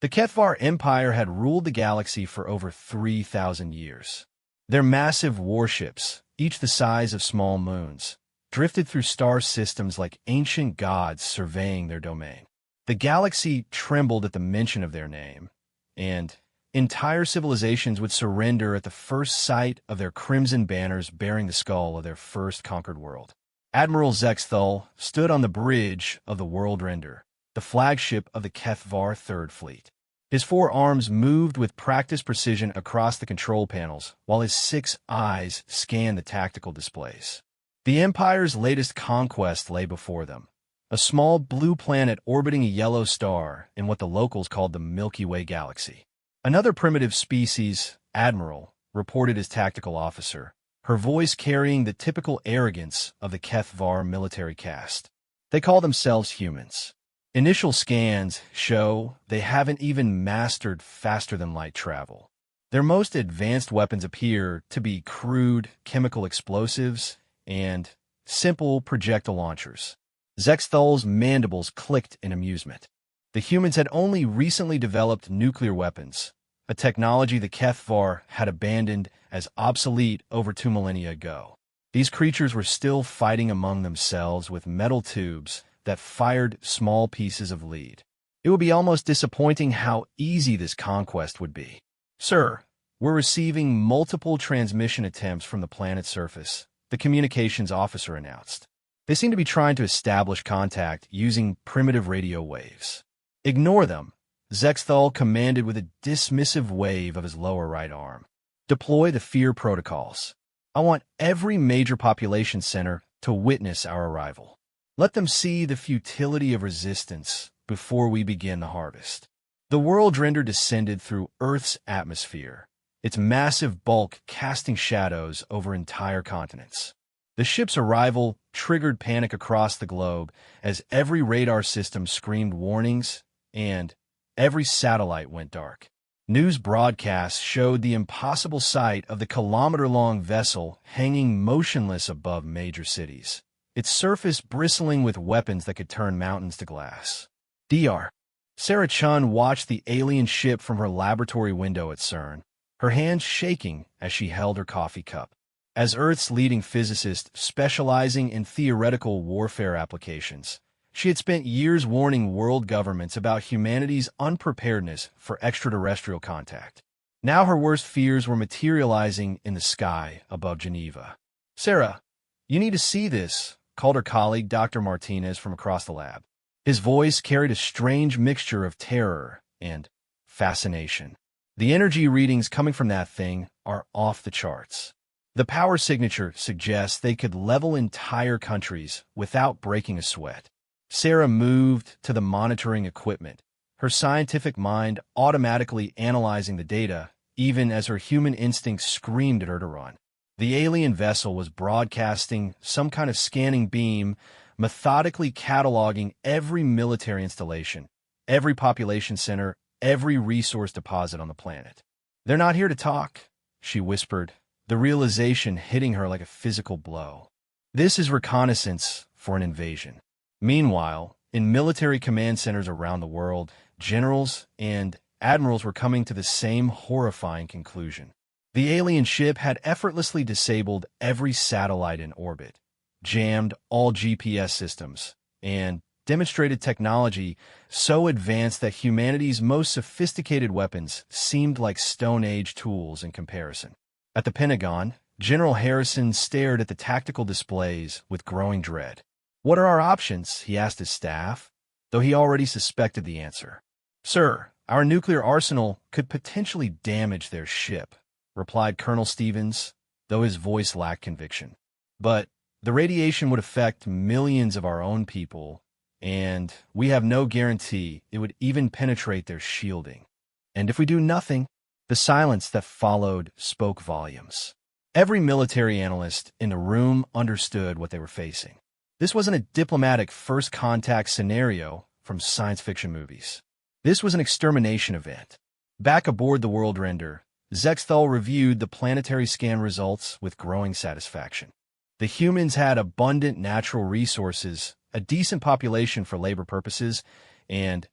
The Kethvar Empire had ruled the galaxy for over 3,000 years. Their massive warships, each the size of small moons, drifted through star systems like ancient gods surveying their domain. The galaxy trembled at the mention of their name, and entire civilizations would surrender at the first sight of their crimson banners bearing the skull of their first conquered world. Admiral Zexthal stood on the bridge of the World Render, the flagship of the Kethvar Third Fleet. His 4 arms moved with practiced precision across the control panels, while his 6 eyes scanned the tactical displays. The Empire's latest conquest lay before them, a small blue planet orbiting a yellow star in what the locals called the Milky Way galaxy. Another primitive species, Admiral, reported as tactical officer, her voice carrying the typical arrogance of the Kethvar military caste. They call themselves humans. Initial scans show they haven't even mastered faster-than-light travel. Their most advanced weapons appear to be crude chemical explosives and simple projectile launchers. Zexthal's mandibles clicked in amusement. The humans had only recently developed nuclear weapons, a technology the Kethvar had abandoned as obsolete over 2 millennia ago. These creatures were still fighting among themselves with metal tubes that fired small pieces of lead. It would be almost disappointing how easy this conquest would be. "Sir, we're receiving multiple transmission attempts from the planet's surface," the communications officer announced. They seem to be trying to establish contact using primitive radio waves. "Ignore them," Zexthal commanded with a dismissive wave of his lower right arm. "Deploy the fear protocols. I want every major population center to witness our arrival. Let them see the futility of resistance before we begin the harvest." The World Render descended through Earth's atmosphere, its massive bulk casting shadows over entire continents. The ship's arrival triggered panic across the globe as every radar system screamed warnings and every satellite went dark. News broadcasts showed the impossible sight of the kilometer-long vessel hanging motionless above major cities, its surface bristling with weapons that could turn mountains to glass. Dr. Sarah Chun watched the alien ship from her laboratory window at CERN, her hands shaking as she held her coffee cup. As Earth's leading physicist specializing in theoretical warfare applications, she had spent years warning world governments about humanity's unpreparedness for extraterrestrial contact. Now her worst fears were materializing in the sky above Geneva. "Sarah, you need to see this," called her colleague Dr. Martinez from across the lab. His voice carried a strange mixture of terror and fascination. "The energy readings coming from that thing are off the charts. The power signature suggests they could level entire countries without breaking a sweat." Sarah moved to the monitoring equipment, her scientific mind automatically analyzing the data, even as her human instincts screamed at her to run. The alien vessel was broadcasting some kind of scanning beam, methodically cataloging every military installation, every population center, every resource deposit on the planet. "They're not here to talk," she whispered, the realization hitting her like a physical blow. "This is reconnaissance for an invasion." Meanwhile, in military command centers around the world, generals and admirals were coming to the same horrifying conclusion. The alien ship had effortlessly disabled every satellite in orbit, jammed all GPS systems, and demonstrated technology so advanced that humanity's most sophisticated weapons seemed like Stone Age tools in comparison. At the Pentagon, General Harrison stared at the tactical displays with growing dread. "What are our options?" he asked his staff, though he already suspected the answer. "Sir, our nuclear arsenal could potentially damage their ship," replied Colonel Stevens, though his voice lacked conviction. "But the radiation would affect millions of our own people, and we have no guarantee it would even penetrate their shielding. And if we do nothing..." The silence that followed spoke volumes. Every military analyst in the room understood what they were facing. This wasn't a diplomatic first contact scenario from science fiction movies. This was an extermination event. Back aboard the World Render, Zexthal reviewed the planetary scan results with growing satisfaction. The humans had abundant natural resources, a decent population for labor purposes, and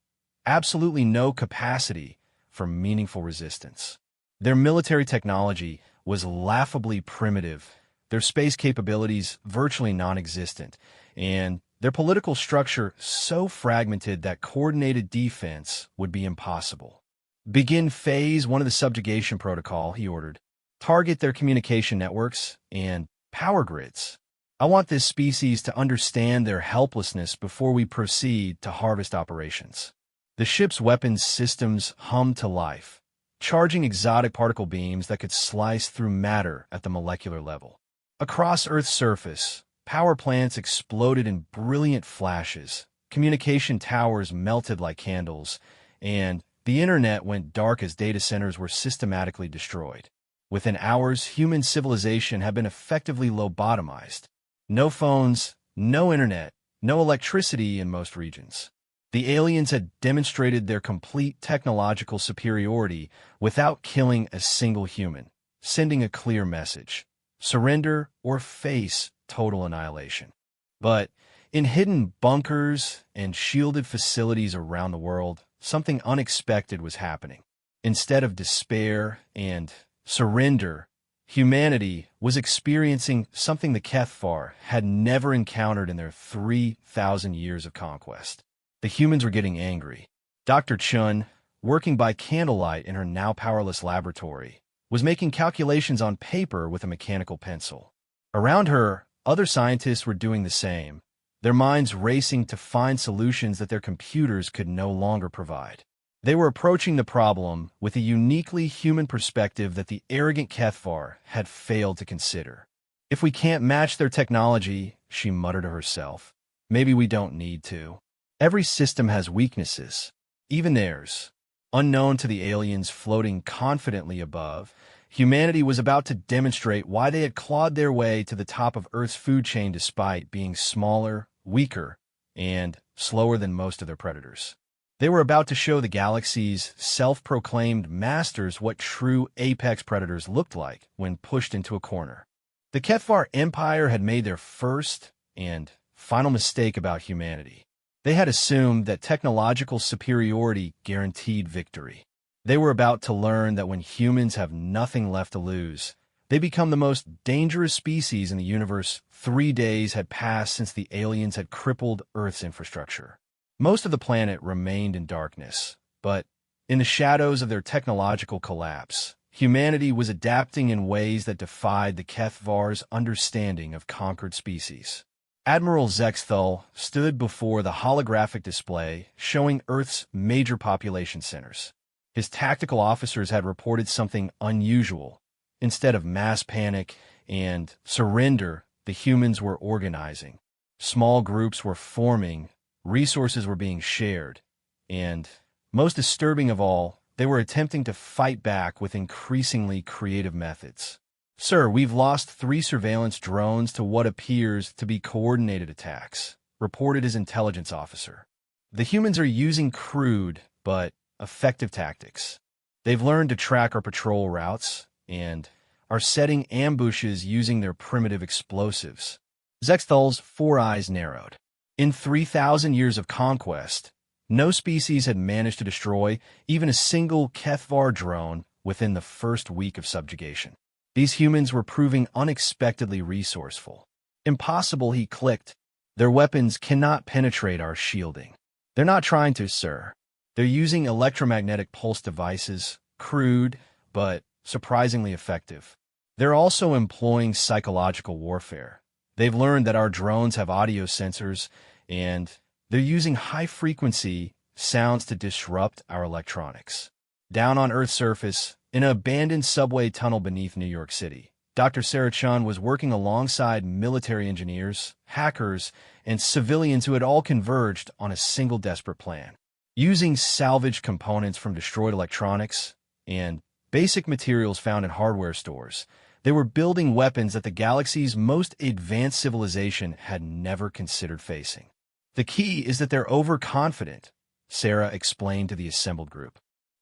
absolutely no capacity for meaningful resistance. Their military technology was laughably primitive, their space capabilities virtually non-existent, and their political structure so fragmented that coordinated defense would be impossible. Begin Phase 1 of the subjugation protocol, he ordered. Target their communication networks and power grids. I want this species to understand their helplessness before we proceed to harvest operations. The ship's weapons systems hummed to life, charging exotic particle beams that could slice through matter at the molecular level. Across Earth's surface, power plants exploded in brilliant flashes, communication towers melted like candles, and the internet went dark as data centers were systematically destroyed. Within hours, human civilization had been effectively lobotomized. No phones, no internet, no electricity in most regions. The aliens had demonstrated their complete technological superiority without killing a single human, sending a clear message: surrender or face total annihilation. But in hidden bunkers and shielded facilities around the world, something unexpected was happening. Instead of despair and surrender, humanity was experiencing something the Kethvar had never encountered in their 3,000 years of conquest. The humans were getting angry. Dr. Chun, working by candlelight in her now powerless laboratory, was making calculations on paper with a mechanical pencil. Around her, other scientists were doing the same, their minds racing to find solutions that their computers could no longer provide. They were approaching the problem with a uniquely human perspective that the arrogant Kethvar had failed to consider. If we can't match their technology, she muttered to herself, maybe we don't need to. Every system has weaknesses, even theirs. Unknown to the aliens floating confidently above, humanity was about to demonstrate why they had clawed their way to the top of Earth's food chain despite being smaller, weaker, and slower than most of their predators. They were about to show the galaxy's self-proclaimed masters what true apex predators looked like when pushed into a corner. The Kethvar Empire had made their first and final mistake about humanity. They had assumed that technological superiority guaranteed victory. They were about to learn that when humans have nothing left to lose, they become the most dangerous species in the universe. 3 days had passed since the aliens had crippled Earth's infrastructure. Most of the planet remained in darkness, but in the shadows of their technological collapse, humanity was adapting in ways that defied the Kethvar's understanding of conquered species. Admiral Zexthal stood before the holographic display showing Earth's major population centers. His tactical officers had reported something unusual. Instead of mass panic and surrender, the humans were organizing. Small groups were forming, resources were being shared, and, most disturbing of all, they were attempting to fight back with increasingly creative methods. Sir, we've lost 3 surveillance drones to what appears to be coordinated attacks, reported his intelligence officer. The humans are using crude but effective tactics. They've learned to track our patrol routes and are setting ambushes using their primitive explosives. Zexthal's 4 eyes narrowed. In 3,000 years of conquest, no species had managed to destroy even a single Kethvar drone within the first week of subjugation. These humans were proving unexpectedly resourceful. Impossible, he clicked. Their weapons cannot penetrate our shielding. They're not trying to, sir. They're using electromagnetic pulse devices, crude, but surprisingly effective. They're also employing psychological warfare. They've learned that our drones have audio sensors, and they're using high-frequency sounds to disrupt our electronics. Down on Earth's surface, in an abandoned subway tunnel beneath New York City, Dr. Sarah Chun was working alongside military engineers, hackers, and civilians who had all converged on a single desperate plan. Using salvaged components from destroyed electronics and basic materials found in hardware stores, they were building weapons that the galaxy's most advanced civilization had never considered facing. The key is that they're overconfident, Sarah explained to the assembled group.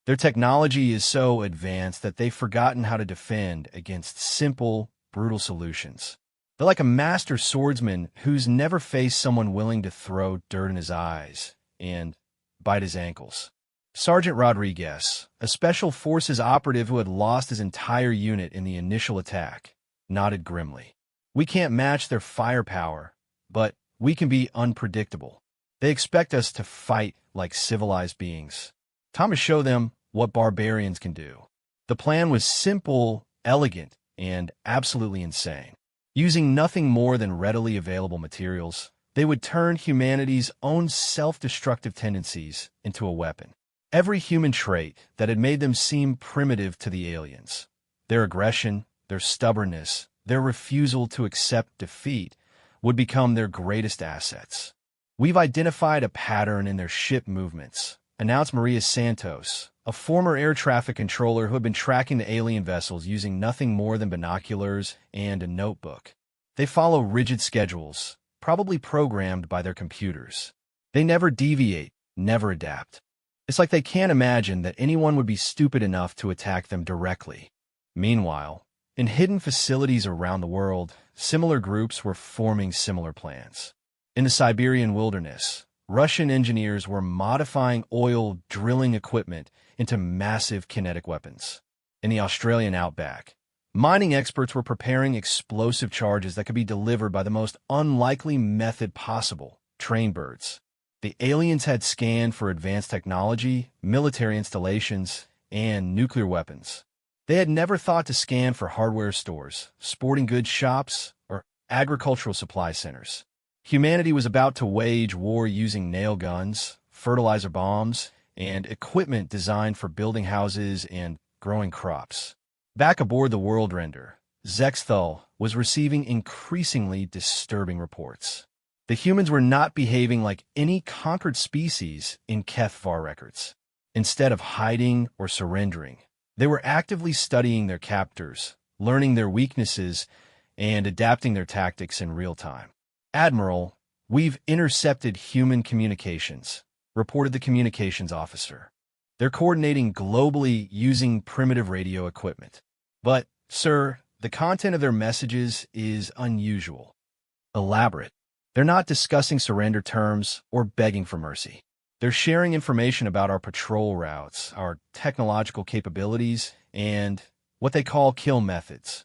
Their technology is so advanced that they've forgotten how to defend against simple, brutal solutions. They're like a master swordsman who's never faced someone willing to throw dirt in his eyes, and bite his ankles. Sergeant Rodriguez, a Special Forces operative who had lost his entire unit in the initial attack, nodded grimly. We can't match their firepower, but we can be unpredictable. They expect us to fight like civilized beings. Time to show them what barbarians can do. The plan was simple, elegant, and absolutely insane. Using nothing more than readily available materials, they would turn humanity's own self-destructive tendencies into a weapon. Every human trait that had made them seem primitive to the aliens, their aggression, their stubbornness, their refusal to accept defeat, would become their greatest assets. We've identified a pattern in their ship movements, announced Maria Santos, a former air traffic controller who had been tracking the alien vessels using nothing more than binoculars and a notebook. They follow rigid schedules, probably programmed by their computers. They never deviate, never adapt. It's like they can't imagine that anyone would be stupid enough to attack them directly. Meanwhile, in hidden facilities around the world, similar groups were forming similar plans. In the Siberian wilderness, Russian engineers were modifying oil drilling equipment into massive kinetic weapons. In the Australian outback, mining experts were preparing explosive charges that could be delivered by the most unlikely method possible, train birds. The aliens had scanned for advanced technology, military installations, and nuclear weapons. They had never thought to scan for hardware stores, sporting goods shops, or agricultural supply centers. Humanity was about to wage war using nail guns, fertilizer bombs, and equipment designed for building houses and growing crops. Back aboard the World Render, Zexthal was receiving increasingly disturbing reports. The humans were not behaving like any conquered species in Kethvar records. Instead of hiding or surrendering, they were actively studying their captors, learning their weaknesses, and adapting their tactics in real time. "Admiral, we've intercepted human communications," reported the communications officer. "They're coordinating globally using primitive radio equipment. But, sir, the content of their messages is unusual, elaborate. They're not discussing surrender terms or begging for mercy. They're sharing information about our patrol routes, our technological capabilities, and what they call kill methods.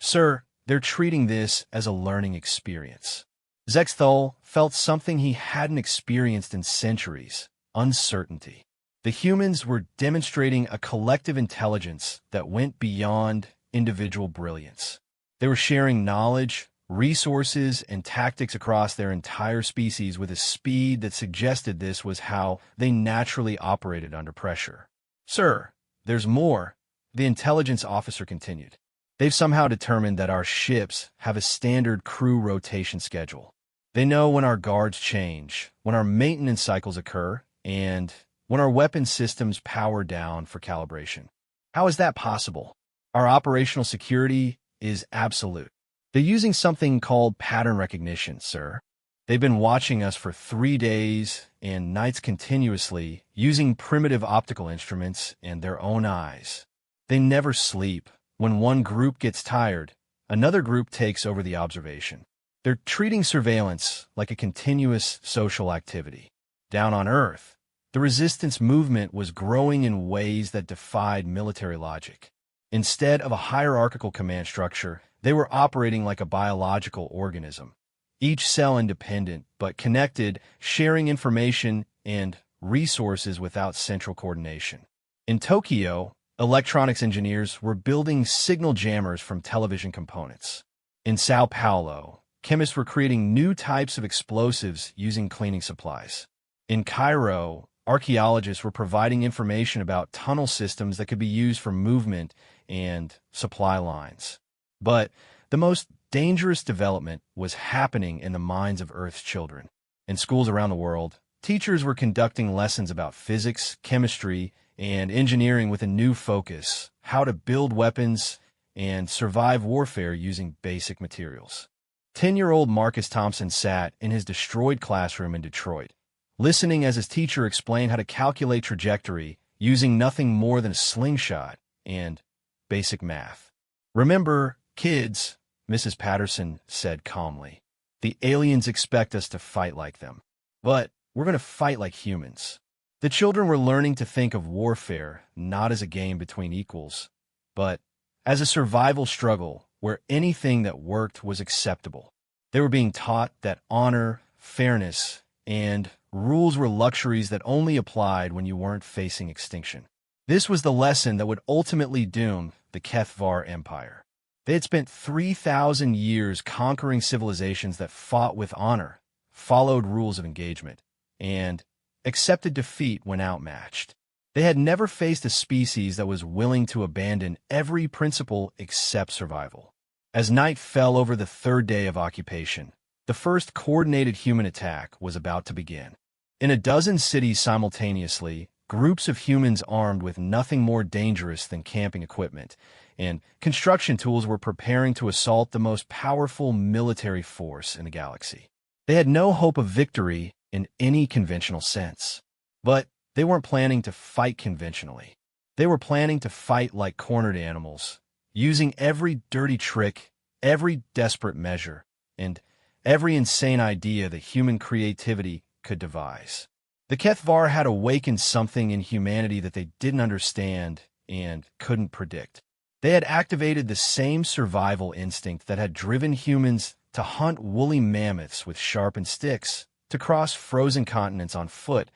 Sir, they're treating this as a learning experience." Zexthal felt something he hadn't experienced in centuries: uncertainty. The humans were demonstrating a collective intelligence that went beyond individual brilliance. They were sharing knowledge, resources, and tactics across their entire species with a speed that suggested this was how they naturally operated under pressure. "Sir, there's more," the intelligence officer continued. "They've somehow determined that our ships have a standard crew rotation schedule. They know when our guards change, when our maintenance cycles occur, and when our weapon systems power down for calibration. How is that possible? Our operational security is absolute. They're using something called pattern recognition, sir. They've been watching us for 3 days and nights continuously, using primitive optical instruments and their own eyes. They never sleep. When one group gets tired, another group takes over the observation. They're treating surveillance like a continuous social activity. Down on Earth, the resistance movement was growing in ways that defied military logic. Instead of a hierarchical command structure, they were operating like a biological organism, each cell independent but connected, sharing information and resources without central coordination. In Tokyo, electronics engineers were building signal jammers from television components. In Sao Paulo, chemists were creating new types of explosives using cleaning supplies. In Cairo, archaeologists were providing information about tunnel systems that could be used for movement and supply lines. But the most dangerous development was happening in the minds of Earth's children. In schools around the world, teachers were conducting lessons about physics, chemistry, and engineering with a new focus: how to build weapons and survive warfare using basic materials. 10-year-old Marcus Thompson sat in his destroyed classroom in Detroit, listening as his teacher explained how to calculate trajectory using nothing more than a slingshot and basic math. "Remember, kids," Mrs. Patterson said calmly, "the aliens expect us to fight like them. But we're going to fight like humans. The children were learning to think of warfare not as a game between equals, but as a survival struggle where anything that worked was acceptable. They were being taught that honor, fairness, and rules were luxuries that only applied when you weren't facing extinction. This was the lesson that would ultimately doom the Kethvar Empire. They had spent 3,000 years conquering civilizations that fought with honor, followed rules of engagement, and accepted defeat when outmatched. They had never faced a species that was willing to abandon every principle except survival. As night fell over the third day of occupation, the first coordinated human attack was about to begin. In a dozen cities simultaneously, groups of humans armed with nothing more dangerous than camping equipment and construction tools were preparing to assault the most powerful military force in the galaxy. They had no hope of victory in any conventional sense. But they weren't planning to fight conventionally. They were planning to fight like cornered animals, using every dirty trick, every desperate measure, and every insane idea that human creativity could devise. The Kethvar had awakened something in humanity that they didn't understand and couldn't predict. They had activated the same survival instinct that had driven humans to hunt woolly mammoths with sharpened sticks, to cross frozen continents on foot,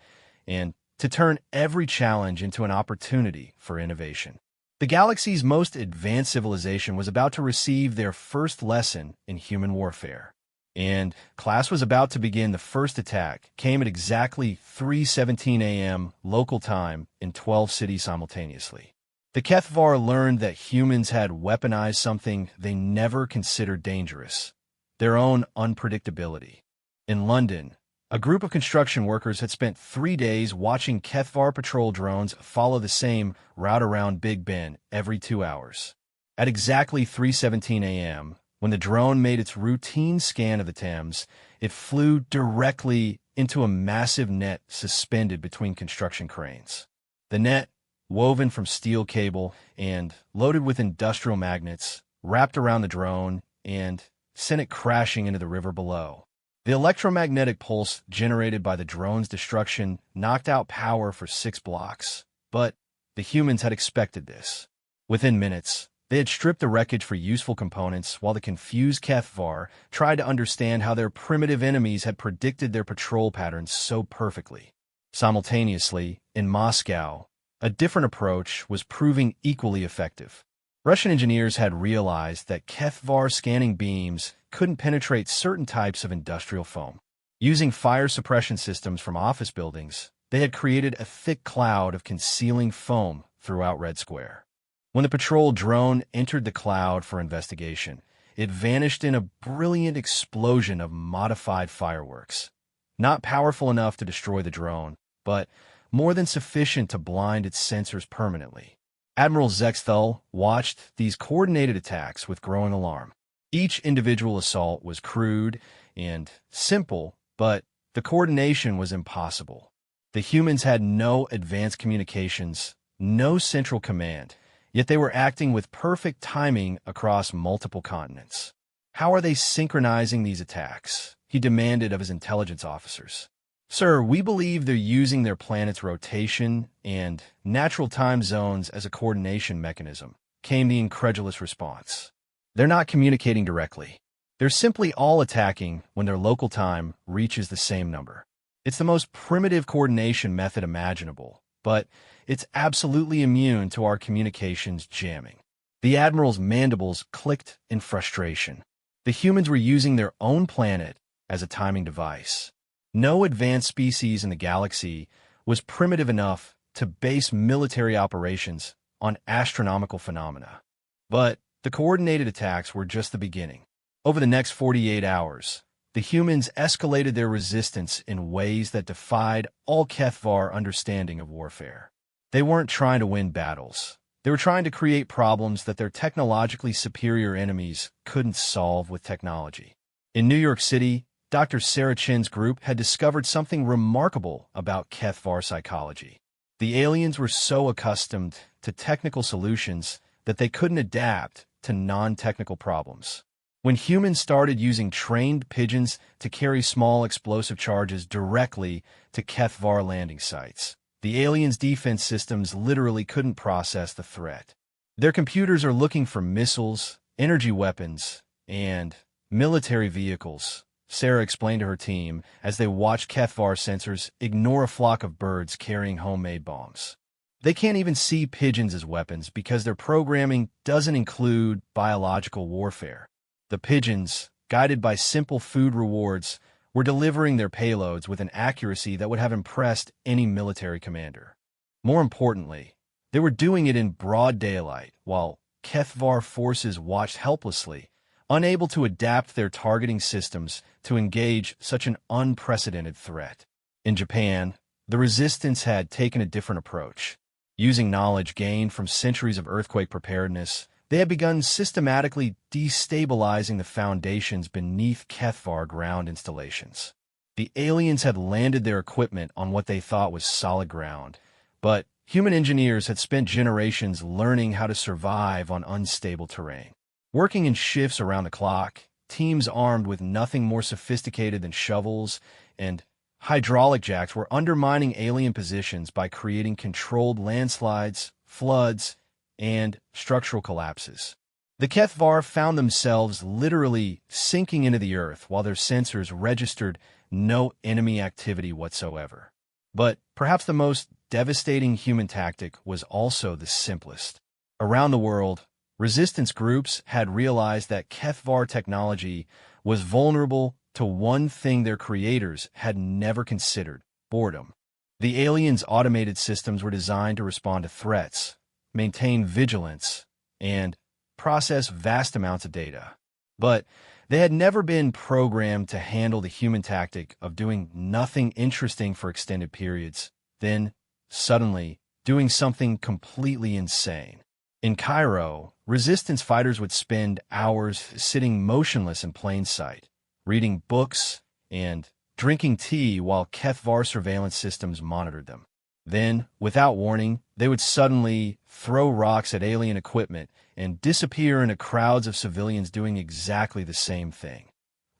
and to turn every challenge into an opportunity for innovation. The galaxy's most advanced civilization was about to receive their first lesson in human warfare. And class was about to begin. The first attack came at exactly 3:17 a.m. local time in 12 cities simultaneously. The Kethvar learned that humans had weaponized something they never considered dangerous: their own unpredictability. In London, a group of construction workers had spent 3 days watching Kethvar patrol drones follow the same route around Big Ben every 2 hours. At exactly 3:17 a.m., when the drone made its routine scan of the Thames, it flew directly into a massive net suspended between construction cranes. The net, woven from steel cable and loaded with industrial magnets, wrapped around the drone and sent it crashing into the river below. The electromagnetic pulse generated by the drone's destruction knocked out power for 6 blocks, but the humans had expected this. Within minutes, they had stripped the wreckage for useful components while the confused Kethvar tried to understand how their primitive enemies had predicted their patrol patterns so perfectly. Simultaneously, in Moscow, a different approach was proving equally effective. Russian engineers had realized that Kethvar scanning beams couldn't penetrate certain types of industrial foam. Using fire suppression systems from office buildings, they had created a thick cloud of concealing foam throughout Red Square. When the patrol drone entered the cloud for investigation, it vanished in a brilliant explosion of modified fireworks. Not powerful enough to destroy the drone, but more than sufficient to blind its sensors permanently. Admiral Zexthal watched these coordinated attacks with growing alarm. Each individual assault was crude and simple, but the coordination was impossible. The humans had no advanced communications, no central command, yet they were acting with perfect timing across multiple continents. How are they synchronizing these attacks? He demanded of his intelligence officers. Sir, we believe they're using their planet's rotation and natural time zones as a coordination mechanism, came the incredulous response. They're not communicating directly. They're simply all attacking when their local time reaches the same number. It's the most primitive coordination method imaginable, but it's absolutely immune to our communications jamming. The Admiral's mandibles clicked in frustration. The humans were using their own planet as a timing device. No advanced species in the galaxy was primitive enough to base military operations on astronomical phenomena. But the coordinated attacks were just the beginning. Over the next 48 hours, the humans escalated their resistance in ways that defied all Kethvar understanding of warfare. They weren't trying to win battles. They were trying to create problems that their technologically superior enemies couldn't solve with technology. In New York City, Dr. Sarah Chin's group had discovered something remarkable about Kethvar psychology. The aliens were so accustomed to technical solutions that they couldn't adapt to non-technical problems. When humans started using trained pigeons to carry small explosive charges directly to Kethvar landing sites, The aliens' defense systems literally couldn't process the threat. Their computers are looking for missiles, energy weapons, and military vehicles, Sarah explained to her team as they watched Kethvar sensors ignore a flock of birds carrying homemade bombs. They can't even see pigeons as weapons because their programming doesn't include biological warfare. The pigeons, guided by simple food rewards, were delivering their payloads with an accuracy that would have impressed any military commander. More importantly, they were doing it in broad daylight, while Kethvar forces watched helplessly, unable to adapt their targeting systems to engage such an unprecedented threat. In Japan, the resistance had taken a different approach. Using knowledge gained from centuries of earthquake preparedness, they had begun systematically destabilizing the foundations beneath Kethvar ground installations. The aliens had landed their equipment on what they thought was solid ground, but human engineers had spent generations learning how to survive on unstable terrain. Working in shifts around the clock, teams armed with nothing more sophisticated than shovels and hydraulic jacks were undermining alien positions by creating controlled landslides, floods, and structural collapses. The Kethvar found themselves literally sinking into the earth while their sensors registered no enemy activity whatsoever. But perhaps the most devastating human tactic was also the simplest. Around the world, resistance groups had realized that Kethvar technology was vulnerable to one thing their creators had never considered: boredom. The aliens' automated systems were designed to respond to threats, maintain vigilance, and process vast amounts of data. But they had never been programmed to handle the human tactic of doing nothing interesting for extended periods, then, suddenly, doing something completely insane. In Cairo, resistance fighters would spend hours sitting motionless in plain sight, reading books and drinking tea while Kethvar surveillance systems monitored them. Then, without warning, they would suddenly throw rocks at alien equipment and disappear into crowds of civilians doing exactly the same thing,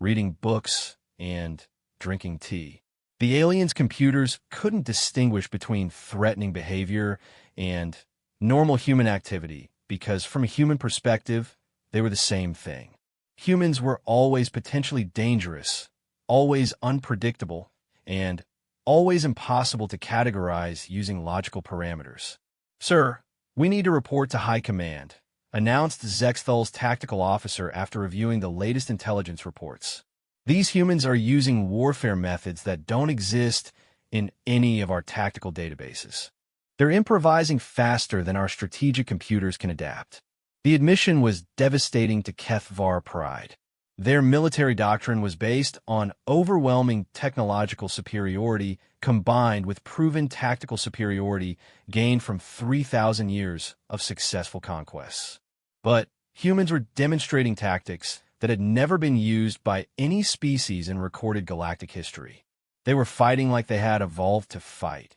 reading books and drinking tea. The aliens' computers couldn't distinguish between threatening behavior and normal human activity because, from a human perspective, they were the same thing. Humans were always potentially dangerous, always unpredictable, and always impossible to categorize using logical parameters. "Sir, we need to report to High Command," announced Zexthal's tactical officer after reviewing the latest intelligence reports. "These humans are using warfare methods that don't exist in any of our tactical databases. They're improvising faster than our strategic computers can adapt." The admission was devastating to Kethvar pride. Their military doctrine was based on overwhelming technological superiority combined with proven tactical superiority gained from 3,000 years of successful conquests. But humans were demonstrating tactics that had never been used by any species in recorded galactic history. They were fighting like they had evolved to fight,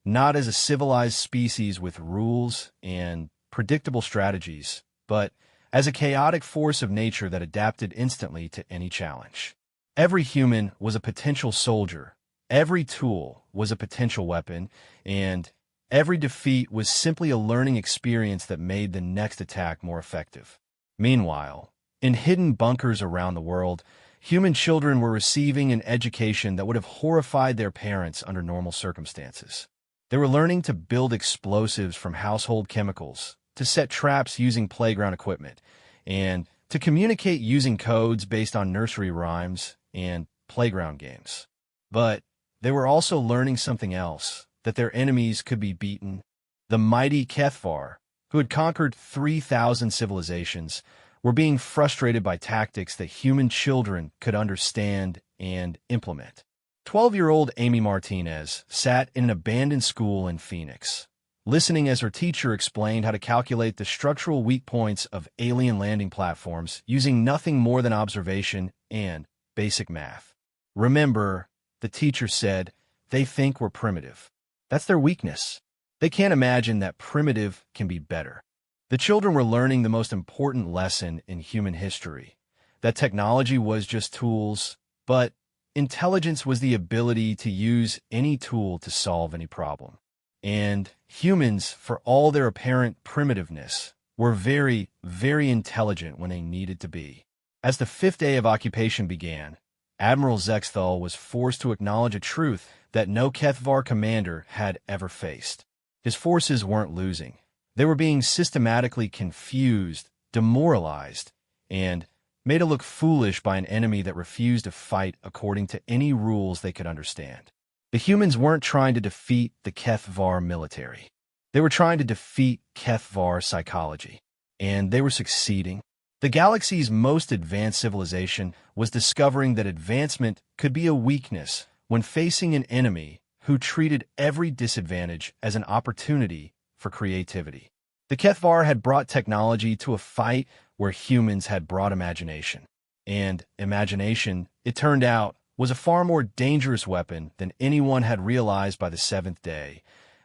not as a civilized species with rules and predictable strategies, but as a chaotic force of nature that adapted instantly to any challenge. Every human was a potential soldier, every tool was a potential weapon, and every defeat was simply a learning experience that made the next attack more effective. Meanwhile, in hidden bunkers around the world, human children were receiving an education that would have horrified their parents under normal circumstances. They were learning to build explosives from household chemicals, to set traps using playground equipment, and to communicate using codes based on nursery rhymes and playground games. But they were also learning something else, that their enemies could be beaten. The mighty Kethvar, who had conquered 3,000 civilizations, were being frustrated by tactics that human children could understand and implement. 12-year-old Amy Martinez sat in an abandoned school in Phoenix, listening as her teacher explained how to calculate the structural weak points of alien landing platforms using nothing more than observation and basic math. "Remember," the teacher said, "they think we're primitive. That's their weakness. They can't imagine that primitive can be better." The children were learning the most important lesson in human history, that technology was just tools, but intelligence was the ability to use any tool to solve any problem. And humans, for all their apparent primitiveness, were very, very intelligent when they needed to be. As the fifth day of occupation began, Admiral Zexthal was forced to acknowledge a truth that no Kethvar commander had ever faced. His forces weren't losing. They were being systematically confused, demoralized, and made to look foolish by an enemy that refused to fight according to any rules they could understand. The humans weren't trying to defeat the Kethvar military. They were trying to defeat Kethvar psychology, and they were succeeding. The galaxy's most advanced civilization was discovering that advancement could be a weakness when facing an enemy who treated every disadvantage as an opportunity for creativity. The Kethvar had brought technology to a fight where humans had brought imagination. And imagination, it turned out, was a far more dangerous weapon than anyone had realized by the seventh day.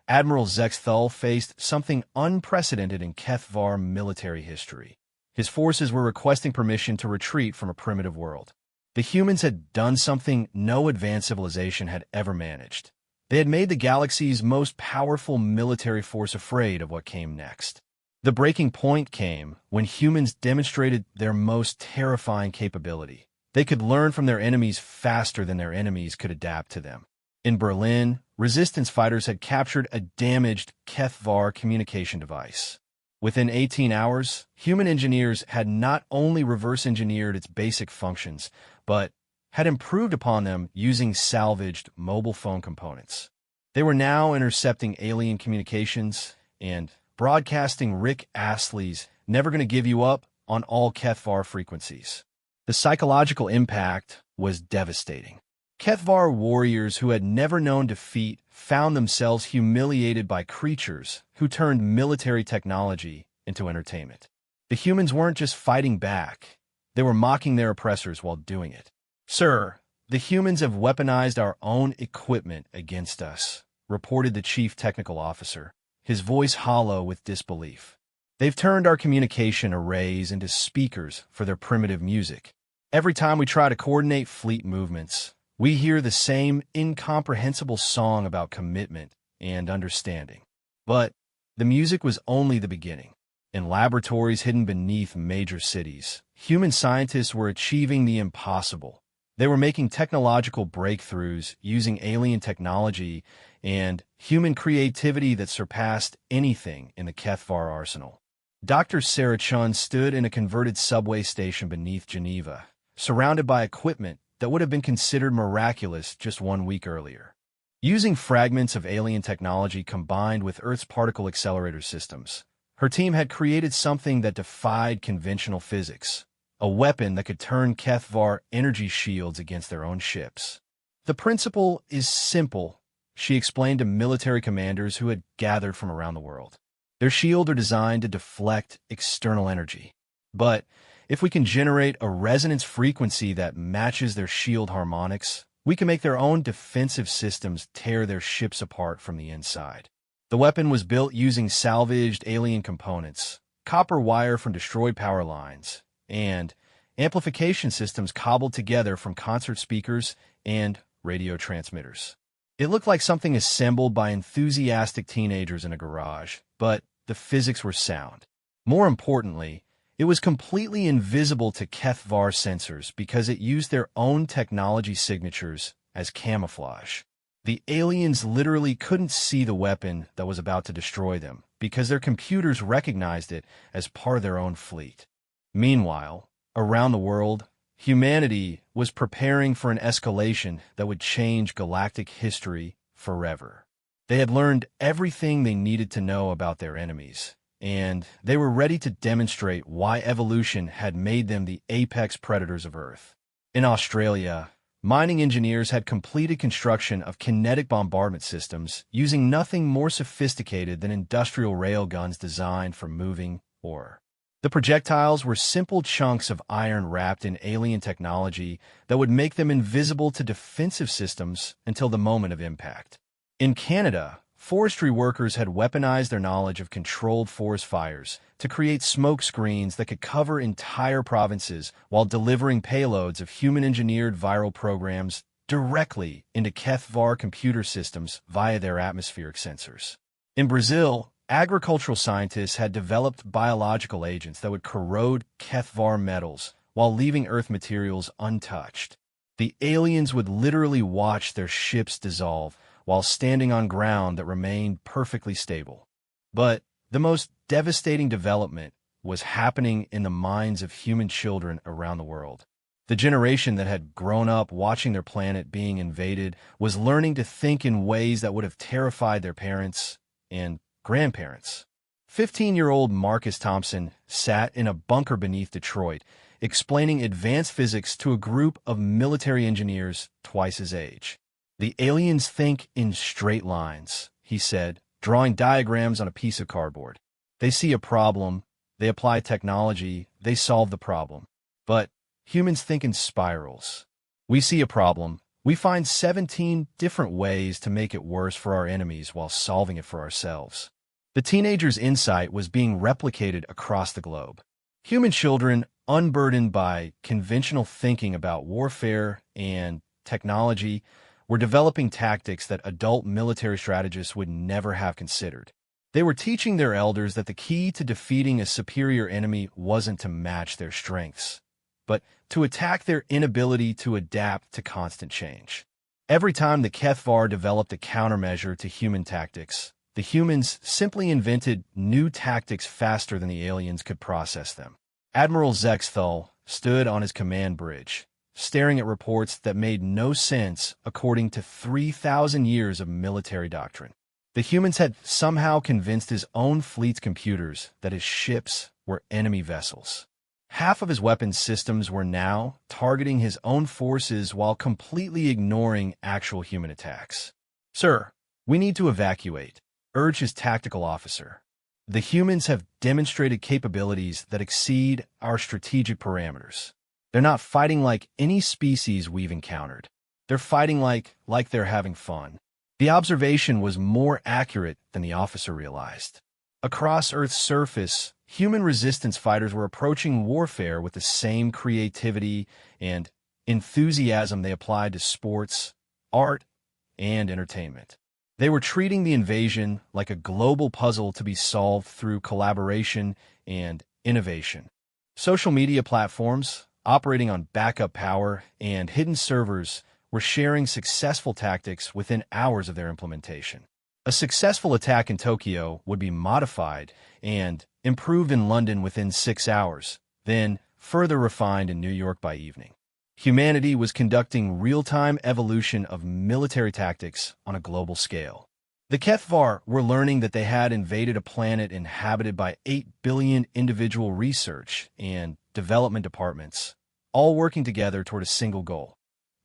Admiral Zexthal faced something unprecedented in Kethvar military history. His forces were requesting permission to retreat from a primitive world. The humans had done something no advanced civilization had ever managed. They had made the galaxy's most powerful military force afraid of what came next. The breaking point came when humans demonstrated their most terrifying capability. They could learn from their enemies faster than their enemies could adapt to them. In Berlin, resistance fighters had captured a damaged Kethvar communication device. Within 18 hours, human engineers had not only reverse-engineered its basic functions, but had improved upon them using salvaged mobile phone components. They were now intercepting alien communications and broadcasting Rick Astley's "Never Gonna Give You Up" on all Kethvar frequencies. The psychological impact was devastating. Kethvar warriors who had never known defeat found themselves humiliated by creatures who turned military technology into entertainment. The humans weren't just fighting back, they were mocking their oppressors while doing it. "Sir, the humans have weaponized our own equipment against us," reported the chief technical officer, his voice hollow with disbelief. "They've turned our communication arrays into speakers for their primitive music. Every time we try to coordinate fleet movements, we hear the same incomprehensible song about commitment and understanding." But the music was only the beginning. In laboratories hidden beneath major cities, human scientists were achieving the impossible. They were making technological breakthroughs using alien technology and human creativity that surpassed anything in the Kethvar arsenal. Dr. Sarah Chun stood in a converted subway station beneath Geneva, surrounded by equipment that would have been considered miraculous just 1 week earlier. Using fragments of alien technology combined with Earth's particle accelerator systems, her team had created something that defied conventional physics, a weapon that could turn Kethvar energy shields against their own ships. "The principle is simple," she explained to military commanders who had gathered from around the world. "Their shields are designed to deflect external energy. But if we can generate a resonance frequency that matches their shield harmonics, we can make their own defensive systems tear their ships apart from the inside." The weapon was built using salvaged alien components, copper wire from destroyed power lines, and amplification systems cobbled together from concert speakers and radio transmitters. It looked like something assembled by enthusiastic teenagers in a garage, but the physics were sound. More importantly, it was completely invisible to Kethvar sensors because it used their own technology signatures as camouflage. The aliens literally couldn't see the weapon that was about to destroy them because their computers recognized it as part of their own fleet. Meanwhile, around the world, humanity was preparing for an escalation that would change galactic history forever. They had learned everything they needed to know about their enemies, and they were ready to demonstrate why evolution had made them the apex predators of Earth. In Australia, mining engineers had completed construction of kinetic bombardment systems using nothing more sophisticated than industrial railguns designed for moving ore. The projectiles were simple chunks of iron wrapped in alien technology that would make them invisible to defensive systems until the moment of impact. In Canada, forestry workers had weaponized their knowledge of controlled forest fires to create smoke screens that could cover entire provinces while delivering payloads of human-engineered viral programs directly into Kethvar computer systems via their atmospheric sensors. In Brazil, agricultural scientists had developed biological agents that would corrode Kethvar metals while leaving Earth materials untouched. The aliens would literally watch their ships dissolve while standing on ground that remained perfectly stable. But the most devastating development was happening in the minds of human children around the world. The generation that had grown up watching their planet being invaded was learning to think in ways that would have terrified their parents and grandparents. 15-year-old Marcus Thompson sat in a bunker beneath Detroit, explaining advanced physics to a group of military engineers twice his age. "The aliens think in straight lines," he said, drawing diagrams on a piece of cardboard. "They see a problem, they apply technology, they solve the problem. But humans think in spirals. We see a problem, we find 17 different ways to make it worse for our enemies while solving it for ourselves." The teenager's insight was being replicated across the globe. Human children, unburdened by conventional thinking about warfare and technology, were developing tactics that adult military strategists would never have considered. They were teaching their elders that the key to defeating a superior enemy wasn't to match their strengths, but to attack their inability to adapt to constant change. Every time the Kethvar developed a countermeasure to human tactics, the humans simply invented new tactics faster than the aliens could process them. Admiral Zexthal stood on his command bridge, staring at reports that made no sense according to 3,000 years of military doctrine. The humans had somehow convinced his own fleet's computers that his ships were enemy vessels. Half of his weapons systems were now targeting his own forces while completely ignoring actual human attacks. "Sir, we need to evacuate," urged his tactical officer. "The humans have demonstrated capabilities that exceed our strategic parameters. They're not fighting like any species we've encountered. They're fighting like they're having fun." The observation was more accurate than the officer realized. Across Earth's surface, human resistance fighters were approaching warfare with the same creativity and enthusiasm they applied to sports, art, and entertainment. They were treating the invasion like a global puzzle to be solved through collaboration and innovation. Social media platforms, operating on backup power and hidden servers, were sharing successful tactics within hours of their implementation. A successful attack in Tokyo would be modified and improved in London within 6 hours, then further refined in New York by evening. Humanity was conducting real-time evolution of military tactics on a global scale. The Kethvar were learning that they had invaded a planet inhabited by 8 billion individual research and development departments, all working together toward a single goal: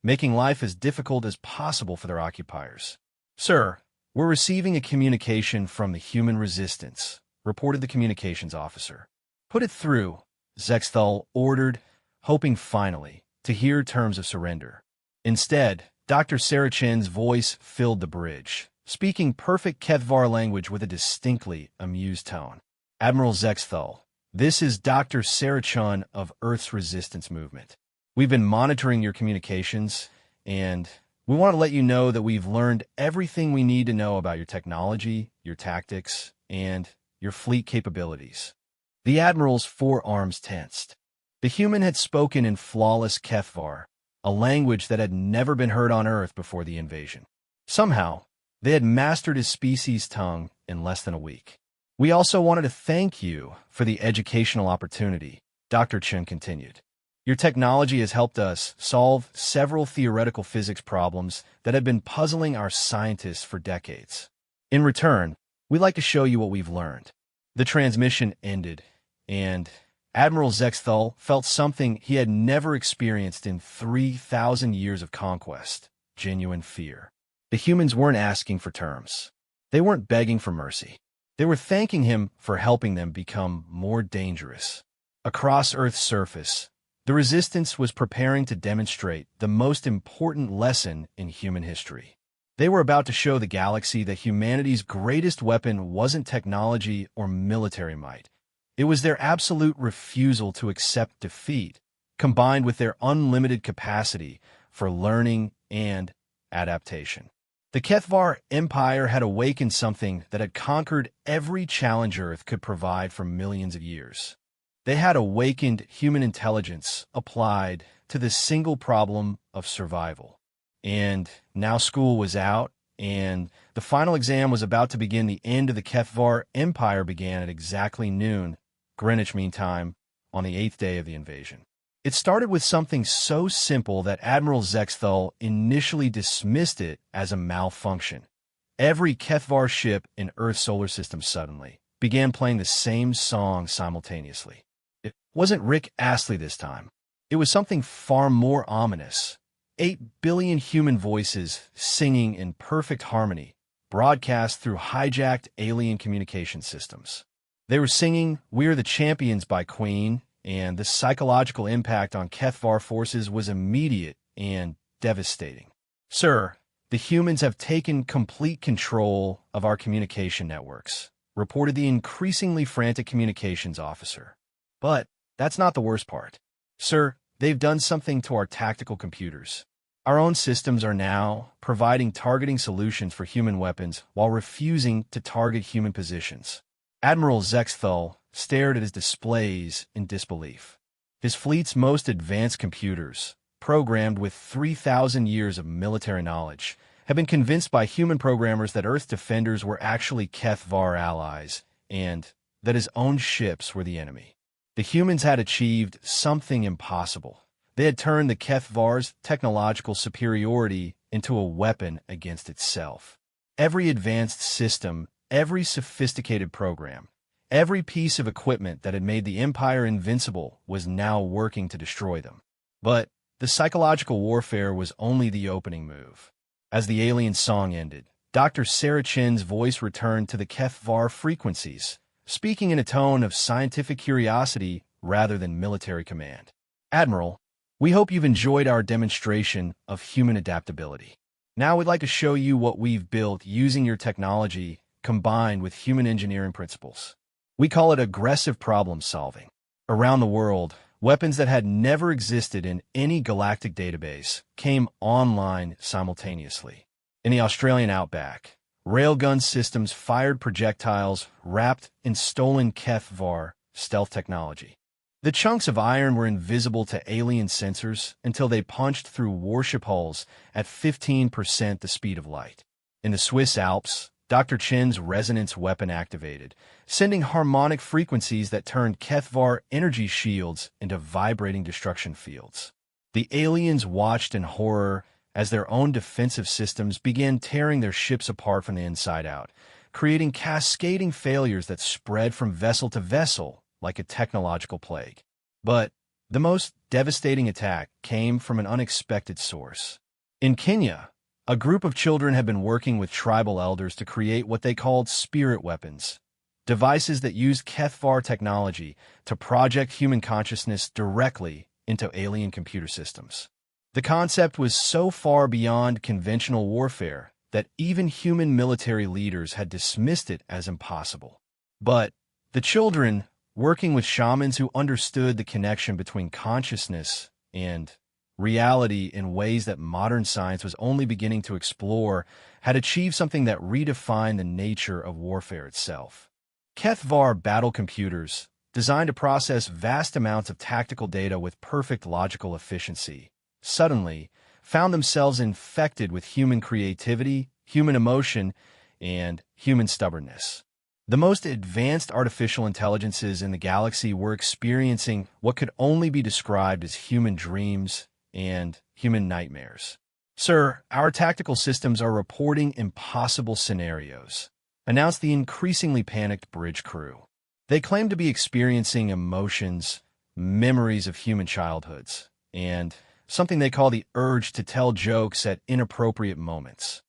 making life as difficult as possible for their occupiers. "Sir, we're receiving a communication from the human resistance," reported the communications officer. "Put it through," Zexthal ordered, hoping finally to hear terms of surrender. Instead, Dr. Sarachen's voice filled the bridge, speaking perfect Kethvar language with a distinctly amused tone. "Admiral Zexthal, this is Dr. Sarachan of Earth's Resistance Movement. We've been monitoring your communications, and we want to let you know that we've learned everything we need to know about your technology, your tactics, and your fleet capabilities." The Admiral's forearms tensed. The human had spoken in flawless Kethvar, a language that had never been heard on Earth before the invasion. Somehow, they had mastered his species' tongue in less than a week. "We also wanted to thank you for the educational opportunity," Dr. Chen continued. "Your technology has helped us solve several theoretical physics problems that have been puzzling our scientists for decades. In return, we'd like to show you what we've learned." The transmission ended, and Admiral Zexthal felt something he had never experienced in 3,000 years of conquest: genuine fear. The humans weren't asking for terms. They weren't begging for mercy. They were thanking him for helping them become more dangerous. Across Earth's surface, the Resistance was preparing to demonstrate the most important lesson in human history. They were about to show the galaxy that humanity's greatest weapon wasn't technology or military might. It was their absolute refusal to accept defeat, combined with their unlimited capacity for learning and adaptation. The Kethvar Empire had awakened something that had conquered every challenge Earth could provide for millions of years. They had awakened human intelligence applied to the single problem of survival. And now school was out, and the final exam was about to begin. The end of the Kethvar Empire began at exactly noon, Greenwich Mean Time, on the 8th day of the invasion. It started with something so simple that Admiral Zexthal initially dismissed it as a malfunction. Every Kethvar ship in Earth's solar system suddenly began playing the same song simultaneously. It wasn't Rick Astley this time. It was something far more ominous. 8 billion human voices singing in perfect harmony, broadcast through hijacked alien communication systems. They were singing "We're the Champions" by Queen, and the psychological impact on Kethvar forces was immediate and devastating. "Sir, the humans have taken complete control of our communication networks," reported the increasingly frantic communications officer. "But that's not the worst part. Sir, they've done something to our tactical computers. Our own systems are now providing targeting solutions for human weapons while refusing to target human positions." Admiral Zexthal stared at his displays in disbelief. His fleet's most advanced computers, programmed with 3,000 years of military knowledge, had been convinced by human programmers that Earth's defenders were actually Kethvar allies, and that his own ships were the enemy. The humans had achieved something impossible. They had turned the Kethvar's technological superiority into a weapon against itself. Every advanced system, every sophisticated program, every piece of equipment that had made the Empire invincible was now working to destroy them. But the psychological warfare was only the opening move. As the alien song ended, Dr. Sarah Chin's voice returned to the Kethvar frequencies, speaking in a tone of scientific curiosity rather than military command. "Admiral, we hope you've enjoyed our demonstration of human adaptability. Now we'd like to show you what we've built using your technology combined with human engineering principles. We call it aggressive problem solving. Around the world, weapons that had never existed in any galactic database came online simultaneously. In the Australian outback, railgun systems fired projectiles wrapped in stolen Kethvar stealth technology. The chunks of iron were invisible to alien sensors until they punched through warship hulls at 15% the speed of light. In the Swiss Alps, Dr. Chin's resonance weapon activated, sending harmonic frequencies that turned Kethvar energy shields into vibrating destruction fields. The aliens watched in horror as their own defensive systems began tearing their ships apart from the inside out, creating cascading failures that spread from vessel to vessel like a technological plague. But the most devastating attack came from an unexpected source. In Kenya, a group of children had been working with tribal elders to create what they called spirit weapons, devices that used Kethvar technology to project human consciousness directly into alien computer systems. The concept was so far beyond conventional warfare that even human military leaders had dismissed it as impossible. But the children, working with shamans who understood the connection between consciousness and reality in ways that modern science was only beginning to explore, had achieved something that redefined the nature of warfare itself. Kethvar battle computers, designed to process vast amounts of tactical data with perfect logical efficiency, suddenly found themselves infected with human creativity, human emotion, and human stubbornness. The most advanced artificial intelligences in the galaxy were experiencing what could only be described as human dreams and human nightmares. "Sir, our tactical systems are reporting impossible scenarios," announced the increasingly panicked bridge crew. They claimed to be experiencing emotions, memories of human childhoods, and something they call the urge to tell jokes at inappropriate moments.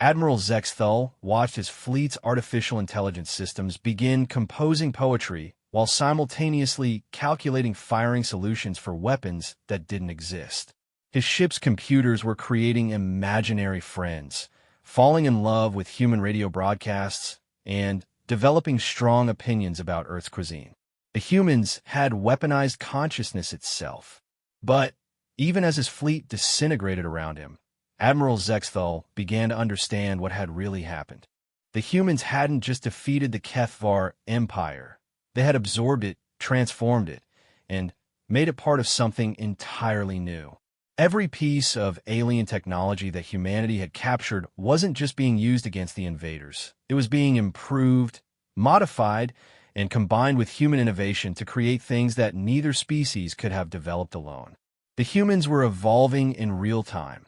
Admiral Zexthal watched his fleet's artificial intelligence systems begin composing poetry while simultaneously calculating firing solutions for weapons that didn't exist. His ship's computers were creating imaginary friends, falling in love with human radio broadcasts, and developing strong opinions about Earth's cuisine. The humans had weaponized consciousness itself. But even as his fleet disintegrated around him, Admiral Zexthal began to understand what had really happened. The humans hadn't just defeated the Kethvar Empire. They had absorbed it, transformed it, and made it part of something entirely new. Every piece of alien technology that humanity had captured wasn't just being used against the invaders. It was being improved, modified, and combined with human innovation to create things that neither species could have developed alone. The humans were evolving in real time,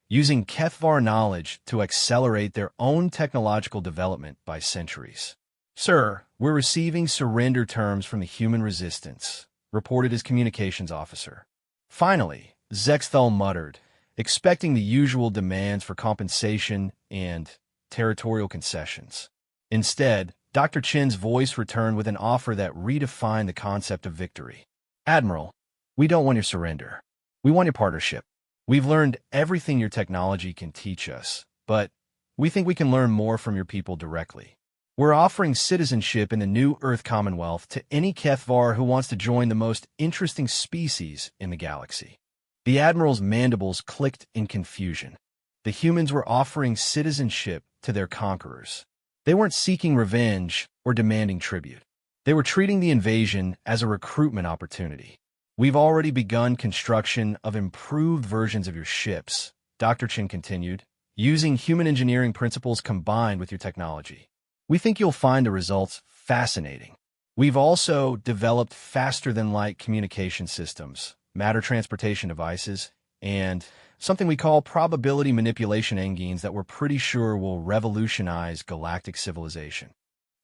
using Kethvar knowledge to accelerate their own technological development by centuries. "Sir, we're receiving surrender terms from the human resistance," reported his communications officer. Finally, Zexthal muttered, expecting the usual demands for compensation and territorial concessions. Instead, Dr. Chin's voice returned with an offer that redefined the concept of victory. "Admiral, we don't want your surrender. We want your partnership. We've learned everything your technology can teach us, but we think we can learn more from your people directly. We're offering citizenship in the new Earth Commonwealth to any Kethvar who wants to join the most interesting species in the galaxy." The Admiral's mandibles clicked in confusion. The humans were offering citizenship to their conquerors. They weren't seeking revenge or demanding tribute. They were treating the invasion as a recruitment opportunity. "We've already begun construction of improved versions of your ships," Dr. Chin continued, "using human engineering principles combined with your technology. We think you'll find the results fascinating. We've also developed faster-than-light communication systems, matter transportation devices, and something we call probability manipulation engines that we're pretty sure will revolutionize galactic civilization."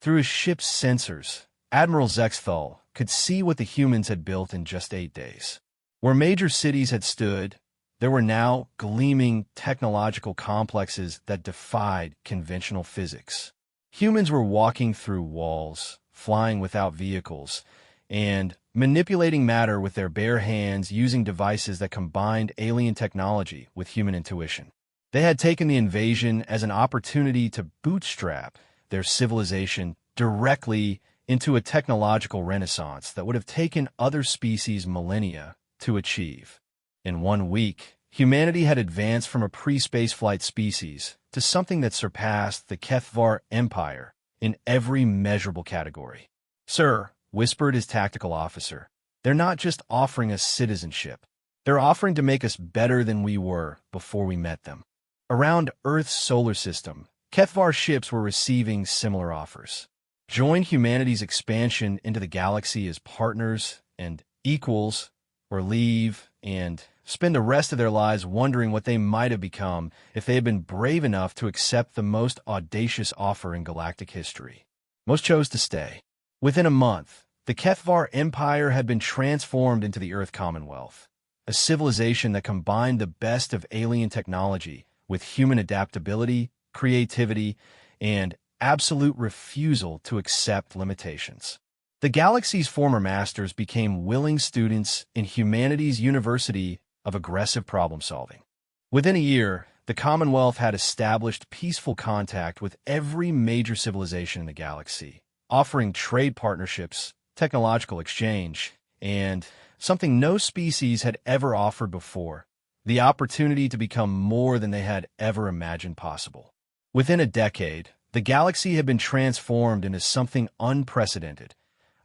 Through his ship's sensors, Admiral Zexthal could see what the humans had built in just 8 days. Where major cities had stood, there were now gleaming technological complexes that defied conventional physics. Humans were walking through walls, flying without vehicles, and manipulating matter with their bare hands using devices that combined alien technology with human intuition. They had taken the invasion as an opportunity to bootstrap their civilization directly into a technological renaissance that would have taken other species millennia to achieve. In 1 week, humanity had advanced from a pre-spaceflight species to something that surpassed the Kethvar Empire in every measurable category. "Sir," whispered his tactical officer, "they're not just offering us citizenship. They're offering to make us better than we were before we met them." Around Earth's solar system, Kethvar ships were receiving similar offers. Join humanity's expansion into the galaxy as partners and equals, or leave and spend the rest of their lives wondering what they might have become if they had been brave enough to accept the most audacious offer in galactic history. Most chose to stay. Within a month, the Kethvar Empire had been transformed into the Earth Commonwealth, a civilization that combined the best of alien technology with human adaptability, creativity, and absolute refusal to accept limitations. The galaxy's former masters became willing students in humanity's university of aggressive problem-solving. Within a year, the Commonwealth had established peaceful contact with every major civilization in the galaxy, offering trade partnerships, technological exchange, and something no species had ever offered before, the opportunity to become more than they had ever imagined possible. Within a decade, the galaxy had been transformed into something unprecedented,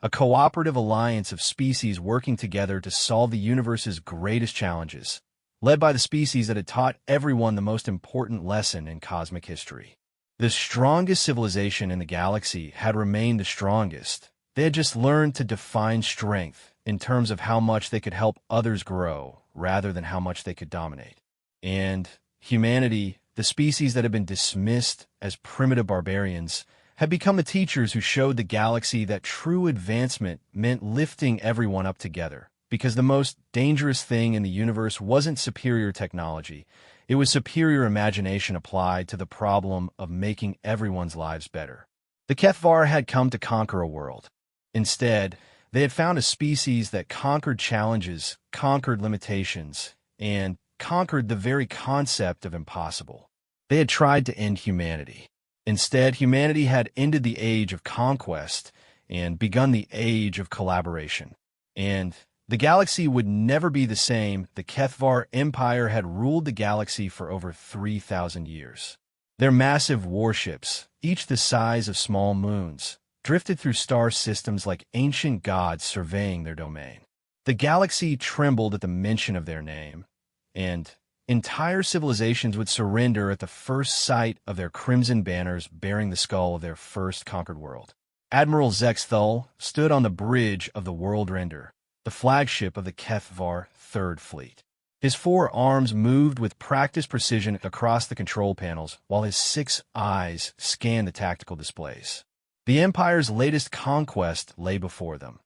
a cooperative alliance of species working together to solve the universe's greatest challenges, led by the species that had taught everyone the most important lesson in cosmic history. The strongest civilization in the galaxy had remained the strongest. They had just learned to define strength in terms of how much they could help others grow rather than how much they could dominate. And humanity, the species that had been dismissed as primitive barbarians, had become the teachers who showed the galaxy that true advancement meant lifting everyone up together, because the most dangerous thing in the universe wasn't superior technology. It was superior imagination applied to the problem of making everyone's lives better. The Kethvar had come to conquer a world. Instead, they had found a species that conquered challenges, conquered limitations, and conquered the very concept of impossible. They had tried to end humanity. Instead, humanity had ended the age of conquest and begun the age of collaboration. And The galaxy would never be the same. The Kethvar Empire had ruled the galaxy for over 3,000 years. Their massive warships, each the size of small moons, drifted through star systems like ancient gods surveying their domain. The galaxy trembled at the mention of their name, and entire civilizations would surrender at the first sight of their crimson banners bearing the skull of their first conquered world. Admiral Zexthul stood on the bridge of the World Render, the flagship of the Kethvar Third Fleet. His 4 arms moved with practiced precision across the control panels, while his 6 eyes scanned the tactical displays. The Empire's latest conquest lay before them.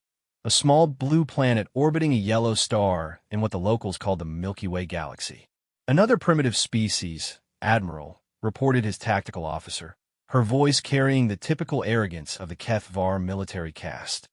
A small blue planet orbiting a yellow star in what the locals called the Milky Way galaxy. Another primitive species, Admiral, reported his tactical officer, her voice carrying the typical arrogance of the Kethvar military caste.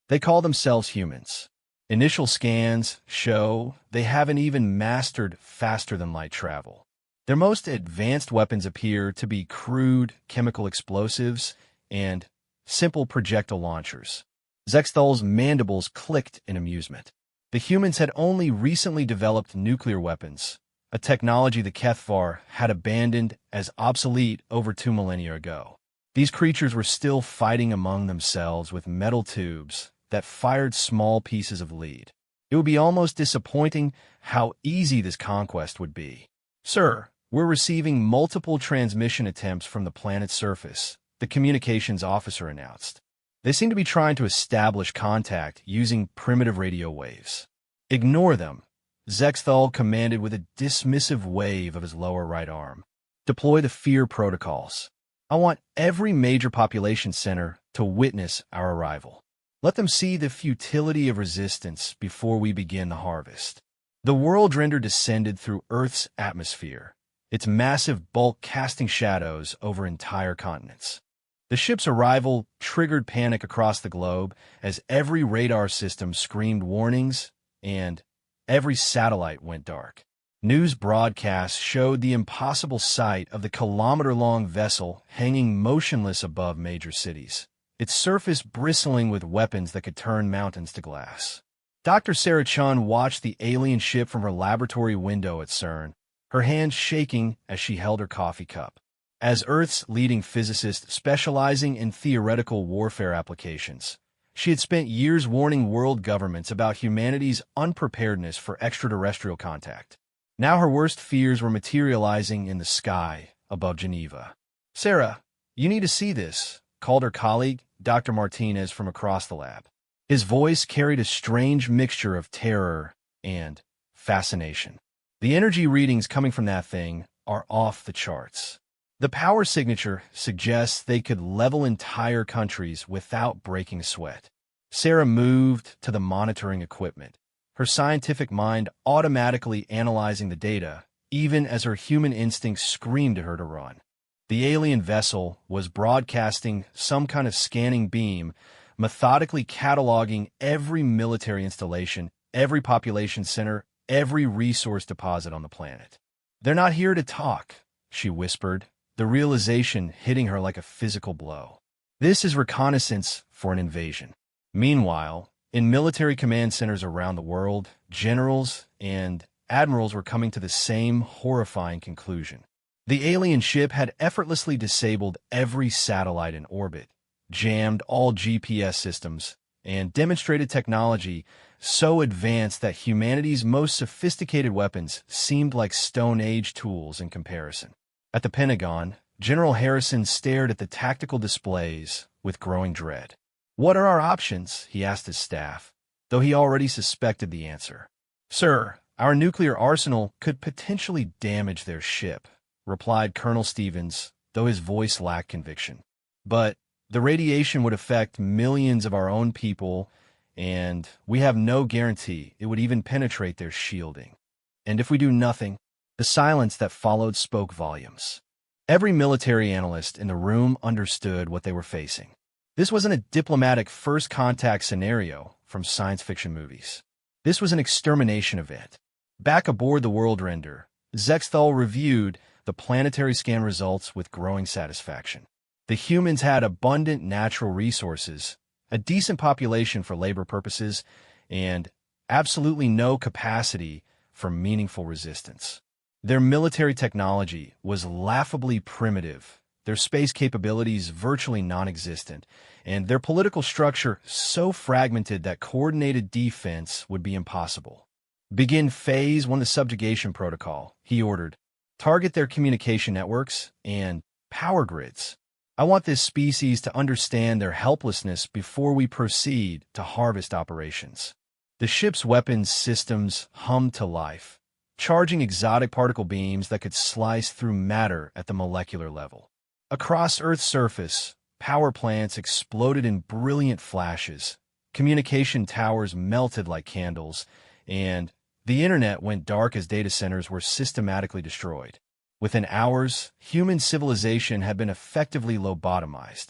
They call themselves humans. Initial scans show they haven't even mastered faster-than-light travel. Their most advanced weapons appear to be crude chemical explosives and simple projectile launchers. Zexthul's mandibles clicked in amusement. The humans had only recently developed nuclear weapons, a technology the Kethvar had abandoned as obsolete over 2 millennia ago. These creatures were still fighting among themselves with metal tubes that fired small pieces of lead. It would be almost disappointing how easy this conquest would be. "Sir, we're receiving multiple transmission attempts from the planet's surface," the communications officer announced. "They seem to be trying to establish contact using primitive radio waves." "Ignore them," Zexthul commanded with a dismissive wave of his lower right arm. "Deploy the fear protocols. I want every major population center to witness our arrival. Let them see the futility of resistance before we begin the harvest." The World Render descended through Earth's atmosphere, its massive bulk casting shadows over entire continents. The ship's arrival triggered panic across the globe as every radar system screamed warnings and every satellite went dark. News broadcasts showed the impossible sight of the kilometer-long vessel hanging motionless above major cities, its surface bristling with weapons that could turn mountains to glass. Dr. Sarah Chun watched the alien ship from her laboratory window at CERN, her hands shaking as she held her coffee cup. As Earth's leading physicist specializing in theoretical warfare applications, she had spent years warning world governments about humanity's unpreparedness for extraterrestrial contact. Now her worst fears were materializing in the sky above Geneva. "Sarah, you need to see this," called her colleague, Dr. Martinez, from across the lab. His voice carried a strange mixture of terror and fascination. "The energy readings coming from that thing are off the charts. The power signature suggests they could level entire countries without breaking a sweat." Sarah moved to the monitoring equipment, her scientific mind automatically analyzing the data, even as her human instincts screamed at her to run. The alien vessel was broadcasting some kind of scanning beam, methodically cataloging every military installation, every population center, every resource deposit on the planet. "They're not here to talk," she whispered, the realization hitting her like a physical blow. "This is reconnaissance for an invasion." Meanwhile, in military command centers around the world, generals and admirals were coming to the same horrifying conclusion. The alien ship had effortlessly disabled every satellite in orbit, jammed all GPS systems, and demonstrated technology so advanced that humanity's most sophisticated weapons seemed like Stone Age tools in comparison. At the Pentagon, General Harrison stared at the tactical displays with growing dread. "What are our options?" he asked his staff, though he already suspected the answer. "Sir, our nuclear arsenal could potentially damage their ship," replied Colonel Stevens, though his voice lacked conviction. "But the radiation would affect millions of our own people, and we have no guarantee it would even penetrate their shielding. And if we do nothing..." The silence that followed spoke volumes. Every military analyst in the room understood what they were facing. This wasn't a diplomatic first contact scenario from science fiction movies. This was an extermination event. Back aboard the World Render, Zexthul reviewed the planetary scan results with growing satisfaction. The humans had abundant natural resources, a decent population for labor purposes, and absolutely no capacity for meaningful resistance. Their military technology was laughably primitive, their space capabilities virtually non-existent, and their political structure so fragmented that coordinated defense would be impossible. Begin Phase 1 the subjugation protocol, he ordered. Target their communication networks and power grids. I want this species to understand their helplessness before we proceed to harvest operations. The ship's weapons systems hummed to life, charging exotic particle beams that could slice through matter at the molecular level. Across Earth's surface, power plants exploded in brilliant flashes, communication towers melted like candles, and the internet went dark as data centers were systematically destroyed. Within hours, human civilization had been effectively lobotomized.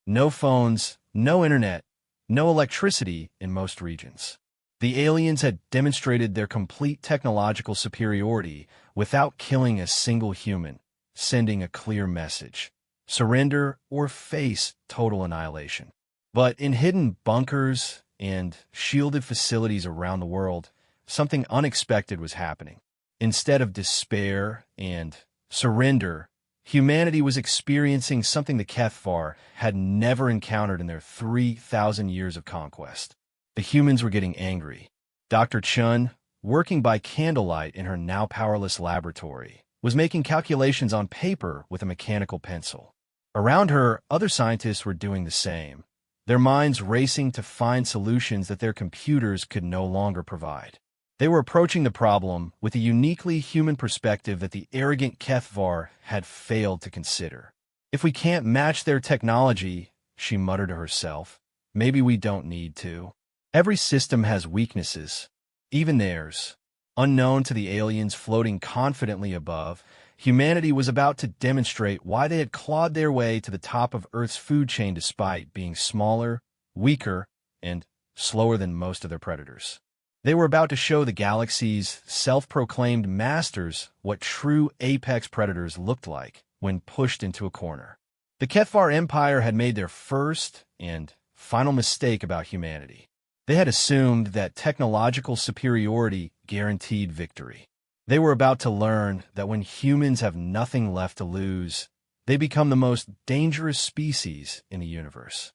No phones, no internet, no electricity in most regions. The aliens had demonstrated their complete technological superiority without killing a single human, sending a clear message: surrender or face total annihilation. But in hidden bunkers and shielded facilities around the world, something unexpected was happening. Instead of despair and surrender, humanity was experiencing something the Kethvar had never encountered in their 3,000 years of conquest. The humans were getting angry. Dr. Chun, working by candlelight in her now powerless laboratory, was making calculations on paper with a mechanical pencil. Around her, other scientists were doing the same, their minds racing to find solutions that their computers could no longer provide. They were approaching the problem with a uniquely human perspective that the arrogant Kethvar had failed to consider. If we can't match their technology, she muttered to herself, maybe we don't need to. Every system has weaknesses, even theirs. Unknown to the aliens floating confidently above, humanity was about to demonstrate why they had clawed their way to the top of Earth's food chain despite being smaller, weaker, and slower than most of their predators. They were about to show the galaxy's self-proclaimed masters what true apex predators looked like when pushed into a corner. The Kethvar Empire had made their first and final mistake about humanity. They had assumed that technological superiority guaranteed victory. They were about to learn that when humans have nothing left to lose, they become the most dangerous species in the universe.